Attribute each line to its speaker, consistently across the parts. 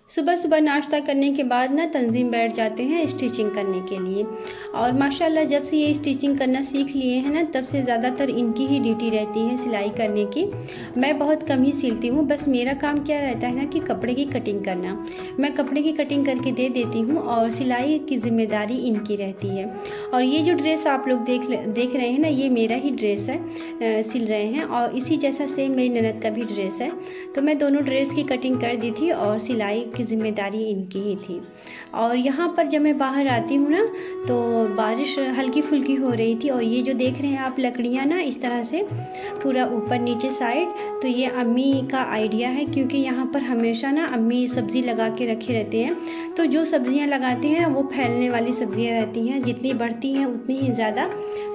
Speaker 1: सुबह सुबह नाश्ता करने के बाद ना तंजीम बैठ जाते हैं स्टिचिंग करने के लिए। और माशाल्लाह जब से ये स्टिचिंग करना सीख लिए हैं ना, तब से ज़्यादातर इनकी ही ड्यूटी रहती है सिलाई करने की। मैं बहुत कम ही सिलती हूँ, बस मेरा काम क्या रहता है ना कि कपड़े की कटिंग करना। मैं कपड़े की कटिंग करके दे देती हूँ और सिलाई की ज़िम्मेदारी इनकी रहती है। और ये जो ड्रेस आप लोग देख रहे हैं ना, ये मेरा ही ड्रेस है, सिल रहे हैं। और इसी जैसा सेम मेरी ननद का भी ड्रेस है। तो मैं दोनों ड्रेस की कटिंग कर दी थी और सिलाई की ज़िम्मेदारी इनकी ही थी। और यहाँ पर जब मैं बाहर आती हूँ ना, तो बारिश हल्की फुल्की हो रही थी। और ये जो देख रहे हैं आप लकड़ियाँ ना, इस तरह से पूरा ऊपर नीचे साइड, तो ये अम्मी का आइडिया है। क्योंकि यहाँ पर हमेशा ना अम्मी सब्ज़ी लगा के रखे रहते हैं। तो जो सब्ज़ियाँ लगाते हैं वो फैलने वाली सब्ज़ियाँ रहती हैं, जितनी बढ़ती हैं उतनी ही ज़्यादा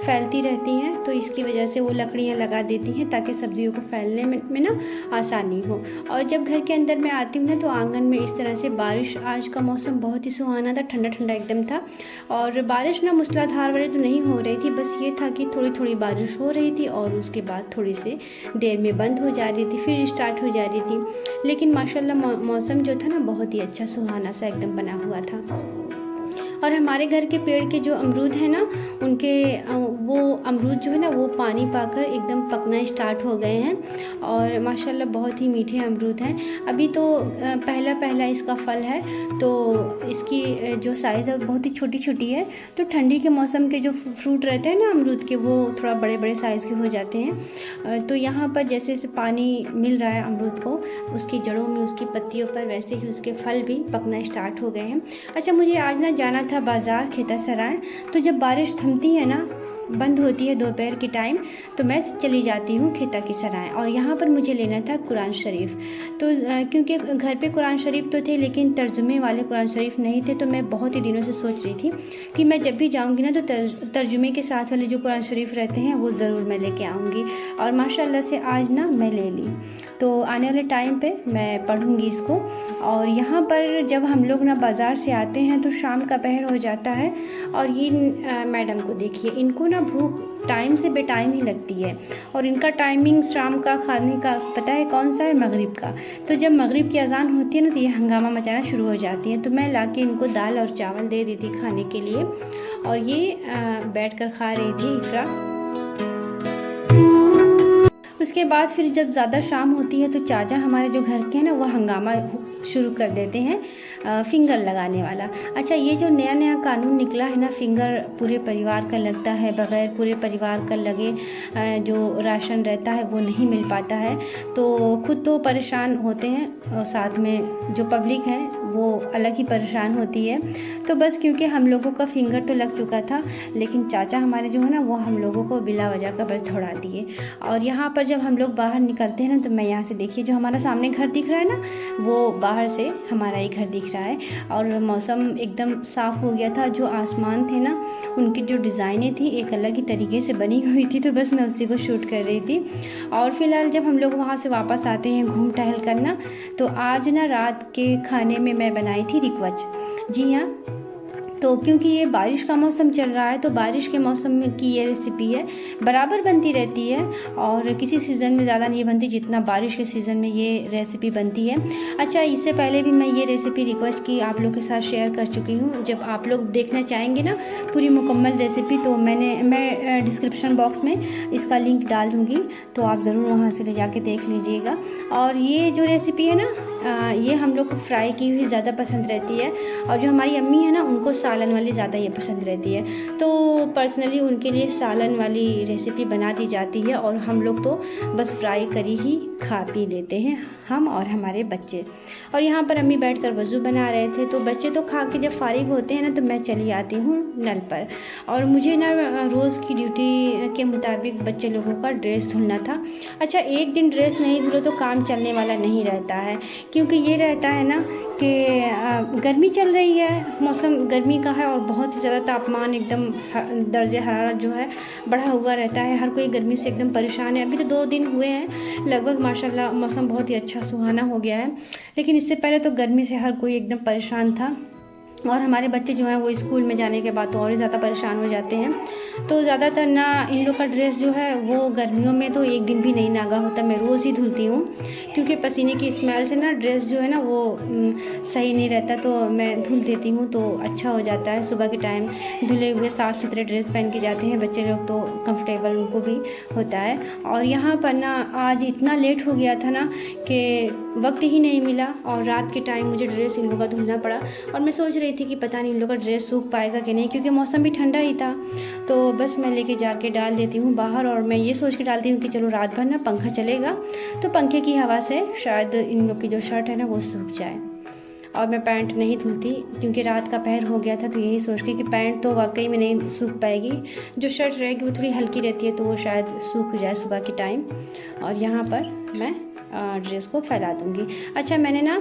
Speaker 1: फैलती रहती हैं। तो इसकी वजह से वो लकड़ियाँ लगा देती हैं ताकि सब्जियों को फैलने में ना आसानी हो। और जब घर के अंदर मैं आती हूँ ना, तो आंगन में इस तरह से बारिश, आज का मौसम बहुत ही सुहाना था, ठंडा ठंडा एकदम था। और बारिश ना मूसलाधार वाली तो नहीं हो रही थी, बस ये था कि थोड़ी थोड़ी बारिश हो रही थी और उसके बाद थोड़ी सी देर में बंद हो जा रही थी, फिर स्टार्ट हो जा रही थी। लेकिन माशाल्लाह मौसम जो था ना, बहुत ही अच्छा सुहाना सा एकदम बना हुआ था। और हमारे घर के पेड़ के जो अमरूद हैं ना, उनके वो अमरूद जो है ना, वो पानी पाकर एकदम पकना स्टार्ट हो गए हैं। और माशाल्लाह बहुत ही मीठे अमरूद हैं। अभी तो पहला पहला इसका फल है, तो इसकी जो साइज़ है वो बहुत ही छोटी छोटी है। तो ठंडी के मौसम के जो फ्रूट रहते हैं ना अमरूद के, वो थोड़ा बड़े बड़े साइज़ के हो जाते हैं। तो यहाँ पर जैसे जैसे पानी मिल रहा है अमरूद को, उसकी जड़ों में, उसकी पत्तियों पर, वैसे ही उसके फल भी पकना स्टार्ट हो गए हैं। अच्छा, मुझे आज ना जाना था बाज़ार खेता सराय। तो जब बारिश थमती है ना, बंद होती है दोपहर के टाइम, तो मैं चली जाती हूँ खेता की सराय। और यहाँ पर मुझे लेना था कुरान शरीफ। तो क्योंकि घर पे कुरान शरीफ तो थे, लेकिन तर्जुमे वाले कुरान शरीफ नहीं थे। तो मैं बहुत ही दिनों से सोच रही थी कि मैं जब भी जाऊँगी ना, तो तर्जुमे के साथ वाले जो कुरान शरीफ रहते हैं वो ज़रूर मैं लेके आऊँगी। और माशाल्लाह से आज ना मैं ले ली। तो आने वाले टाइम पे मैं पढ़ूँगी इसको। और यहाँ पर जब हम लोग ना बाज़ार से आते हैं, तो शाम का पहर हो जाता है। और ये मैडम को देखिए, इनको ना भूख टाइम से बेटाइम ही लगती है। और इनका टाइमिंग शाम का खाने का पता है कौन सा है? मगरिब का। तो जब मगरिब की अजान होती है ना, तो ये हंगामा मचाना शुरू हो जाती है। तो मैं लाके इनको दाल और चावल दे दी थी खाने के लिए। और ये बैठ कर खा रही थी इकरा। उसके बाद फिर जब ज़्यादा शाम होती है, तो चाचा हमारे जो घर के हैं ना, वो हंगामा शुरू कर देते हैं फिंगर लगाने वाला। अच्छा, ये जो नया नया कानून निकला है ना, फिंगर पूरे परिवार का लगता है, बग़ैर पूरे परिवार का लगे जो राशन रहता है वो नहीं मिल पाता है। तो खुद तो परेशान होते हैं, और साथ में जो पब्लिक है वो अलग ही परेशान होती है। तो बस क्योंकि हम लोगों का फिंगर तो लग चुका था, लेकिन चाचा हमारे जो है ना, वो हम लोगों को बिला वजह का बस दौड़ा दिए। और यहाँ पर जब हम लोग बाहर निकलते हैं ना, तो मैं यहाँ से देखिए, जो हमारा सामने घर दिख रहा है ना, वो बाहर से हमारा ही घर दिख रहा है। और मौसम एकदम साफ़ हो गया था। जो आसमान थे ना, उनकी जो डिज़ाइनें थी एक अलग ही तरीके से बनी हुई थी। तो बस मैं उसी को शूट कर रही थी। और फिलहाल जब हम लोग वहाँ से वापस आते हैं घूम टहल करना, तो आज ना रात के खाने में मैं बनाई थी रिकवच। जी हाँ, तो क्योंकि ये बारिश का मौसम चल रहा है, तो बारिश के मौसम में की ये रेसिपी है, बराबर बनती रहती है। और किसी सीज़न में ज़्यादा नहीं बनती जितना बारिश के सीज़न में ये रेसिपी बनती है। अच्छा, इससे पहले भी मैं ये रेसिपी रिक्वेस्ट की आप लोग के साथ शेयर कर चुकी हूँ। जब आप लोग देखना चाहेंगे ना पूरी मुकम्मल रेसिपी, तो मैं डिस्क्रिप्शन बॉक्स में इसका लिंक डाल दूँगी, तो आप ज़रूर वहाँ से ले जाके देख लीजिएगा। और ये जो रेसिपी है ना, ये हम लोग को फ्राई की हुई ज़्यादा पसंद रहती है। और जो हमारी अम्मी है ना, उनको सालन वाली ज़्यादा ये पसंद रहती है। तो पर्सनली उनके लिए सालन वाली रेसिपी बना दी जाती है। और हम लोग तो बस फ्राई करी ही खा पी लेते हैं, हम और हमारे बच्चे। और यहाँ पर अम्मी बैठकर वज़ू बना रहे थे। तो बच्चे तो खा के जब फारिग होते हैं ना, तो मैं चली आती हूँ नल पर। और मुझे ना रोज़ की ड्यूटी के मुताबिक बच्चे लोगों का ड्रेस धुलना था। अच्छा, एक दिन ड्रेस नहीं धुलो तो काम चलने वाला नहीं रहता है। क्योंकि ये रहता है ना कि गर्मी चल रही है, मौसम गर्मी का है, और बहुत ही ज़्यादा तापमान एकदम दर्जे हरारत जो है बढ़ा हुआ रहता है। हर कोई गर्मी से एकदम परेशान है। अभी तो 2 दिन हुए हैं लगभग, माशाल्लाह मौसम बहुत ही अच्छा सुहाना हो गया है। लेकिन इससे पहले तो गर्मी से हर कोई एकदम परेशान था। और हमारे बच्चे जो हैं वो स्कूल में जाने के बाद तो और ही ज़्यादा परेशान हो जाते हैं। तो ज़्यादातर ना इन लोग का ड्रेस जो है वो गर्मियों में तो एक दिन भी नहीं नागा होता, मैं रोज़ ही धुलती हूँ। क्योंकि पसीने की स्मेल से ना ड्रेस जो है ना वो सही नहीं रहता तो मैं धुल देती हूँ तो अच्छा हो जाता है। सुबह के टाइम धुले हुए साफ़ सुथरे ड्रेस पहन के जाते हैं बच्चे लोग तो कंफर्टेबल उनको भी होता है। और यहाँ पर ना आज इतना लेट हो गया था ना कि वक्त ही नहीं मिला और रात के टाइम मुझे ड्रेस इन लोगों का धुलना पड़ा। और मैं सोच रही थी कि पता नहीं इन लोगों का ड्रेस सूख पाएगा कि नहीं, क्योंकि मौसम भी ठंडा ही था। तो बस मैं लेके जाके डाल देती हूँ बाहर, और मैं ये सोच के डालती हूँ कि चलो रात भर ना पंखा चलेगा तो पंखे की हवा से शायद इन लोग की जो शर्ट है ना वो सूख जाए। और मैं पैंट नहीं धुलती क्योंकि रात का पहर हो गया था, तो यही सोच के कि पैंट तो वाकई में नहीं सूख पाएगी, जो शर्ट रहेगी वो थोड़ी हल्की रहती है तो वो शायद सूख जाए सुबह के टाइम। और यहाँ पर मैं ड्रेस को फैला दूँगी। अच्छा, मैंने ना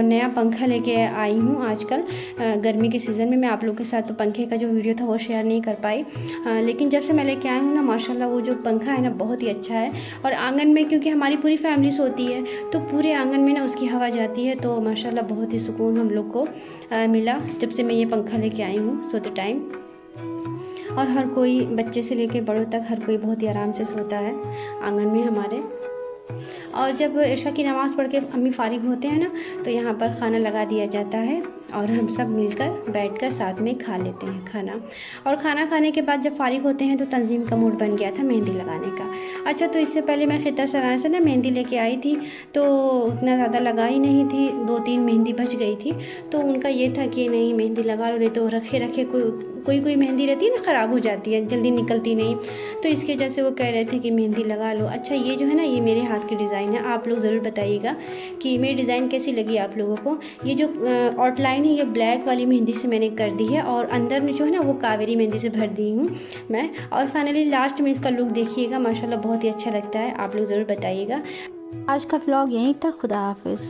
Speaker 1: नया पंखा लेके आई हूँ आजकल गर्मी के सीज़न में। मैं आप लोगों के साथ तो पंखे का जो वीडियो था वो शेयर नहीं कर पाई, लेकिन जब से मैं लेके आई हूँ ना माशाल्लाह वो जो पंखा है ना बहुत ही अच्छा है। और आंगन में क्योंकि हमारी पूरी फैमिली सोती है तो पूरे आंगन में ना उसकी हवा जाती है, तो माशाल्लाह बहुत ही सुकून हम लोग को मिला जब से मैं ये पंखा लेके आई हूँ सोते टाइम। और हर कोई बच्चे से लेके बड़ों तक हर कोई बहुत ही आराम से सोता है आंगन में हमारे। और जब इशा की नमाज़ पढ़ के अम्मी फ़ारिग होते हैं ना तो यहाँ पर खाना लगा दिया जाता है और हम सब मिलकर बैठकर साथ में खा लेते हैं खाना। और खाना खाने के बाद जब फ़ारिग होते हैं तो तंजीम का मूड बन गया था मेहंदी लगाने का। अच्छा, तो इससे पहले मैं खिता सराय से ना मेहंदी लेके आई थी तो उतना ज़्यादा लगाई नहीं थी, 2-3 मेहंदी बच गई थी। तो उनका ये था कि नहीं मेहंदी लगा लो, नहीं तो रखे रखे कोई मेहंदी रहती है ना ख़राब हो जाती है, जल्दी निकलती नहीं। तो इसकी वजह से वो कह रहे थे कि मेहंदी लगा लो। अच्छा, ये जो है ना ये मेरे हाथ की डिज़ाइन है, आप लोग ज़रूर बताइएगा कि मेरी डिज़ाइन कैसी लगी आप लोगों को। ये जो आउटलाइन है ये ब्लैक वाली मेहंदी से मैंने कर दी है और अंदर में जो है ना वो कावेरी मेहंदी से भर दी हूँ मैं। और फाइनली लास्ट में इसका लुक देखिएगा, माशाल्लाह बहुत ही अच्छा लगता है, आप लोग ज़रूर बताइएगा। आज का व्लॉग यहीं तक, खुदा हाफिज़।